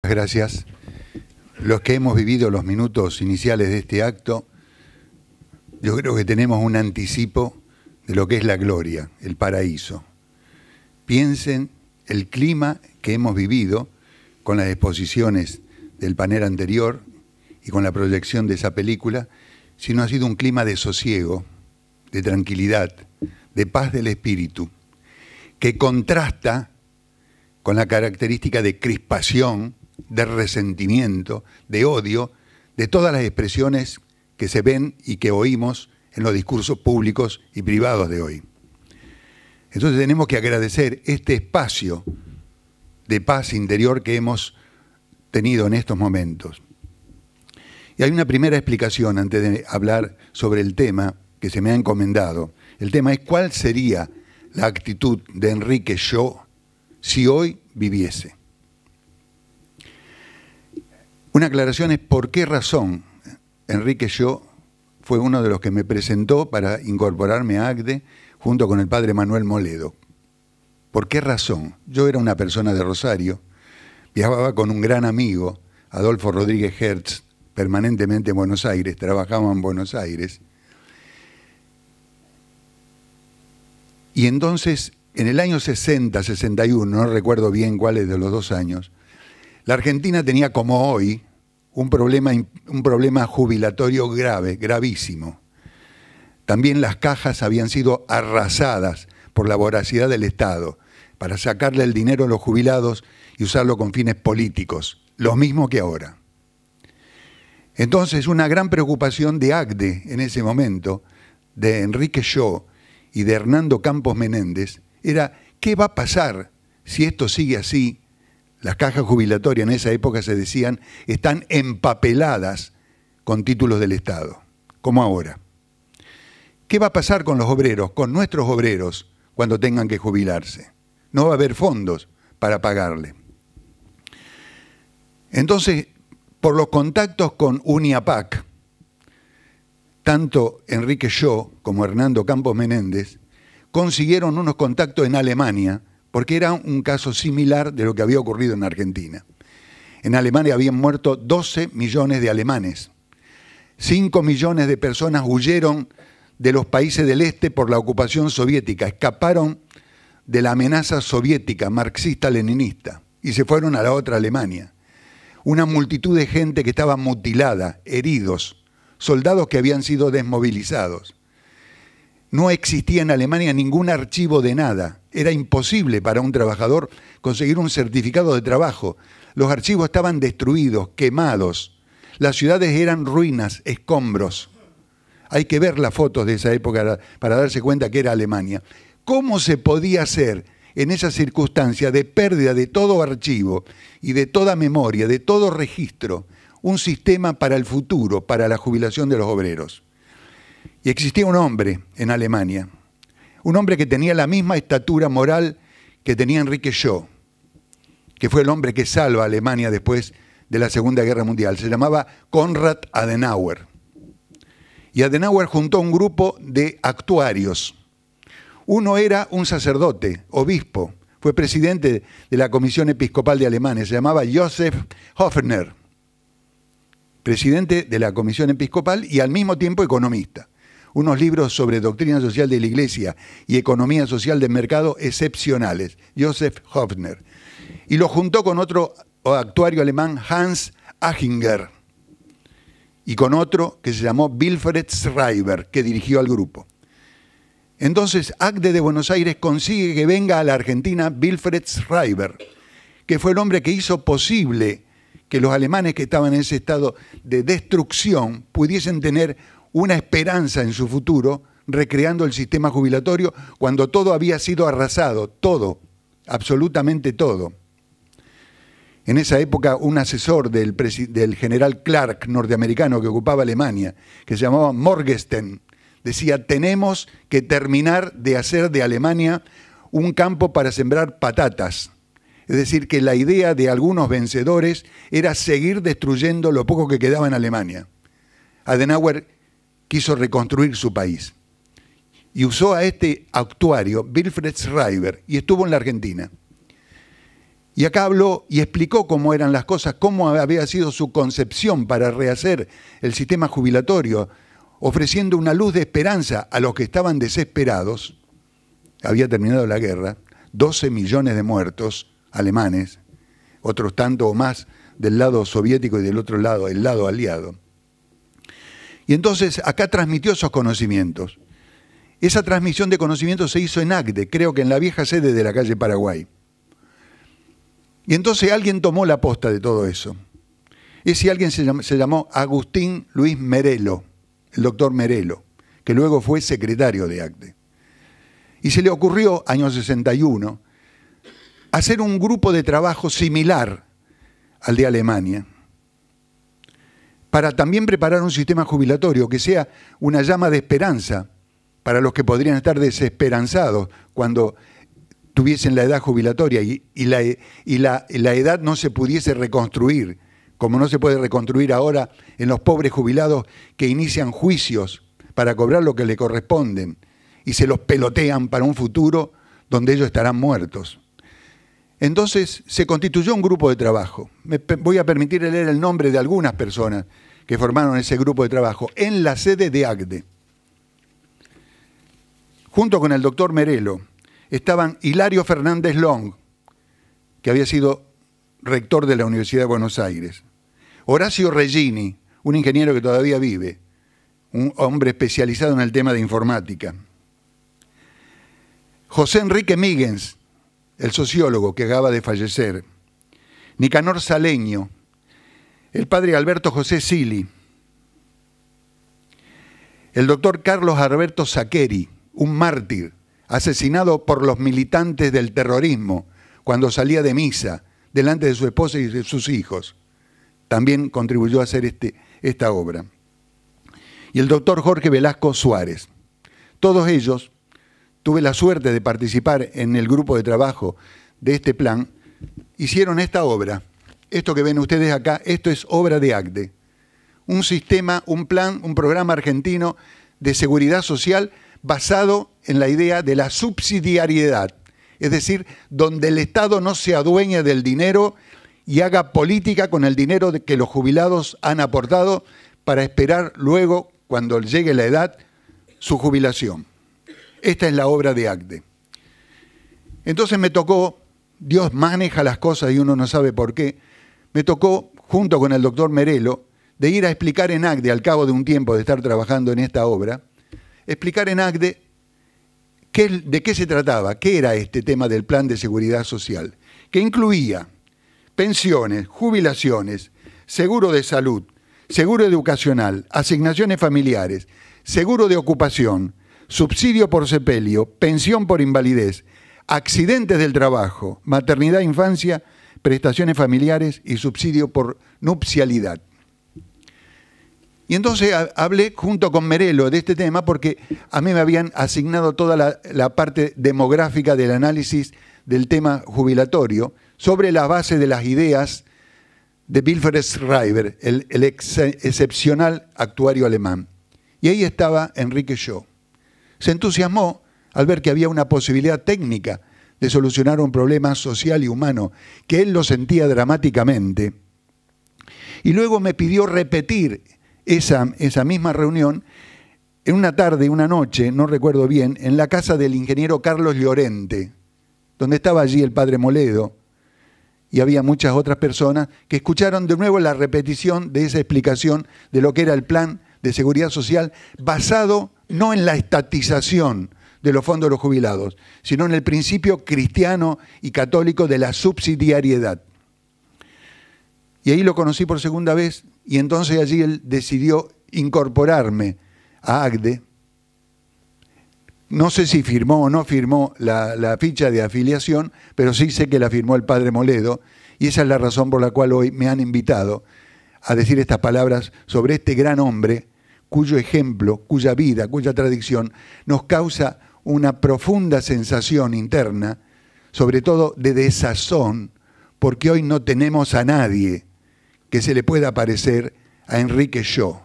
Gracias. Los que hemos vivido los minutos iniciales de este acto, yo creo que tenemos un anticipo de lo que es la gloria, el paraíso. Piensen el clima que hemos vivido con las exposiciones del panel anterior y con la proyección de esa película, si no ha sido un clima de sosiego, de tranquilidad, de paz del espíritu, que contrasta con la característica de crispación, de resentimiento, de odio, de todas las expresiones que se ven y que oímos en los discursos públicos y privados de hoy. Entonces tenemos que agradecer este espacio de paz interior que hemos tenido en estos momentos. Y hay una primera explicación antes de hablar sobre el tema que se me ha encomendado. El tema es cuál sería la actitud de Enrique Shaw si hoy viviese. Una aclaración es por qué razón Enrique Shaw fue uno de los que me presentó para incorporarme a ACDE junto con el padre Manuel Moledo. ¿Por qué razón? Yo era una persona de Rosario, viajaba con un gran amigo, Adolfo Rodríguez Hertz, permanentemente en Buenos Aires, trabajaba en Buenos Aires. Y entonces, en el año 60, 61, no recuerdo bien cuáles de los dos años, la Argentina tenía como hoy un problema jubilatorio grave, gravísimo. También las cajas habían sido arrasadas por la voracidad del Estado para sacarle el dinero a los jubilados y usarlo con fines políticos, lo mismo que ahora. Entonces, una gran preocupación de ACDE en ese momento, de Enrique Shaw y de Hernando Campos Menéndez, era ¿qué va a pasar si esto sigue así? Las cajas jubilatorias en esa época se decían, están empapeladas con títulos del Estado, como ahora. ¿Qué va a pasar con los obreros, con nuestros obreros, cuando tengan que jubilarse? No va a haber fondos para pagarle. Entonces, por los contactos con Uniapac, tanto Enrique Shaw como Hernando Campos Menéndez consiguieron unos contactos en Alemania, porque era un caso similar de lo que había ocurrido en Argentina. En Alemania habían muerto 12 millones de alemanes. 5 millones de personas huyeron de los países del este por la ocupación soviética, escaparon de la amenaza soviética, marxista-leninista, y se fueron a la otra Alemania. Una multitud de gente que estaba mutilada, heridos, soldados que habían sido desmovilizados. No existía en Alemania ningún archivo de nada. Era imposible para un trabajador conseguir un certificado de trabajo. Los archivos estaban destruidos, quemados. Las ciudades eran ruinas, escombros. Hay que ver las fotos de esa época para darse cuenta que era Alemania. ¿Cómo se podía hacer en esa circunstancia de pérdida de todo archivo y de toda memoria, de todo registro, un sistema para el futuro, para la jubilación de los obreros? Y existía un hombre en Alemania, un hombre que tenía la misma estatura moral que tenía Enrique Shaw, que fue el hombre que salva a Alemania después de la Segunda Guerra Mundial. Se llamaba Konrad Adenauer. Y Adenauer juntó un grupo de actuarios. Uno era un sacerdote, obispo, fue presidente de la Comisión Episcopal de Alemania, se llamaba Joseph Hofner, presidente de la Comisión Episcopal y al mismo tiempo economista. Unos libros sobre doctrina social de la Iglesia y economía social del mercado excepcionales, Joseph Hofner. Y lo juntó con otro actuario alemán, Hans Achinger, y con otro que se llamó Wilfried Schreiber, que dirigió al grupo. Entonces, ACDE de Buenos Aires consigue que venga a la Argentina Wilfried Schreiber, que fue el hombre que hizo posible que los alemanes que estaban en ese estado de destrucción pudiesen tener una esperanza en su futuro, recreando el sistema jubilatorio cuando todo había sido arrasado, todo, absolutamente todo. En esa época, un asesor del general Clark norteamericano que ocupaba Alemania, que se llamaba Morgenstern, decía, tenemos que terminar de hacer de Alemania un campo para sembrar patatas. Es decir, que la idea de algunos vencedores era seguir destruyendo lo poco que quedaba en Alemania. Adenauer quiso reconstruir su país y usó a este actuario, Wilfried Schreiber, y estuvo en la Argentina. Y acá habló y explicó cómo eran las cosas, cómo había sido su concepción para rehacer el sistema jubilatorio, ofreciendo una luz de esperanza a los que estaban desesperados. Había terminado la guerra, 12 millones de muertos alemanes, otros tanto o más del lado soviético y del otro lado, el lado aliado. Y entonces acá transmitió esos conocimientos. Esa transmisión de conocimientos se hizo en ACDE, creo que en la vieja sede de la calle Paraguay. Y entonces alguien tomó la posta de todo eso. Ese alguien se llamó Agustín Luis Merelo, el doctor Merelo, que luego fue secretario de ACDE. Y se le ocurrió, año 61, hacer un grupo de trabajo similar al de Alemania, para también preparar un sistema jubilatorio que sea una llama de esperanza para los que podrían estar desesperanzados cuando tuviesen la edad jubilatoria y la edad no se pudiese reconstruir, como no se puede reconstruir ahora en los pobres jubilados que inician juicios para cobrar lo que le corresponden y se los pelotean para un futuro donde ellos estarán muertos. Entonces se constituyó un grupo de trabajo. Me voy a permitir leer el nombre de algunas personas que formaron ese grupo de trabajo en la sede de ACDE. Junto con el doctor Merelo estaban Hilario Fernández Long, que había sido rector de la Universidad de Buenos Aires, Horacio Regini, un ingeniero que todavía vive, un hombre especializado en el tema de informática, José Enrique Míguez, el sociólogo que acaba de fallecer, Nicanor Saleño, el padre Alberto José Sili, el doctor Carlos Alberto Saqueri, un mártir, asesinado por los militantes del terrorismo cuando salía de misa delante de su esposa y de sus hijos. También contribuyó a hacer esta obra. Y el doctor Jorge Velasco Suárez. Todos ellos, tuve la suerte de participar en el grupo de trabajo de este plan, hicieron esta obra. Esto que ven ustedes acá, esto es obra de ACDE. Un sistema, un plan, un programa argentino de seguridad social basado en la idea de la subsidiariedad, es decir, donde el Estado no se adueñe del dinero y haga política con el dinero que los jubilados han aportado para esperar luego, cuando llegue la edad, su jubilación. Esta es la obra de ACDE. Entonces me tocó, Dios maneja las cosas y uno no sabe por qué, me tocó, junto con el doctor Merelo, de ir a explicar en ACDE, al cabo de un tiempo de estar trabajando en esta obra, explicar en ACDE de qué se trataba, qué era este tema del plan de seguridad social, que incluía pensiones, jubilaciones, seguro de salud, seguro educacional, asignaciones familiares, seguro de ocupación, subsidio por sepelio, pensión por invalidez, accidentes del trabajo, maternidad e infancia, prestaciones familiares y subsidio por nupcialidad. Y entonces hablé junto con Merelo de este tema porque a mí me habían asignado toda la parte demográfica del análisis del tema jubilatorio sobre la base de las ideas de Wilfried Schreiber, el excepcional actuario alemán. Y ahí estaba Enrique Shaw. Se entusiasmó al ver que había una posibilidad técnica de solucionar un problema social y humano, que él lo sentía dramáticamente. Y luego me pidió repetir esa misma reunión en una tarde, una noche, no recuerdo bien, en la casa del ingeniero Carlos Llorente, donde estaba allí el padre Moledo, y había muchas otras personas que escucharon de nuevo la repetición de esa explicación de lo que era el plan de seguridad social, basado no en la estatización de los fondos de los jubilados, sino en el principio cristiano y católico de la subsidiariedad. Y ahí lo conocí por segunda vez, y entonces allí él decidió incorporarme a ACDE. No sé si firmó o no firmó la ficha de afiliación, pero sí sé que la firmó el padre Moledo, y esa es la razón por la cual hoy me han invitado a decir estas palabras sobre este gran hombre, cuyo ejemplo, cuya vida, cuya tradición nos causa una profunda sensación interna, sobre todo de desazón, porque hoy no tenemos a nadie que se le pueda parecer a Enrique Shaw.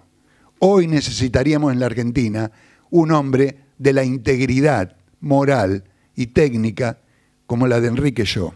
Hoy necesitaríamos en la Argentina un hombre de la integridad moral y técnica como la de Enrique Shaw.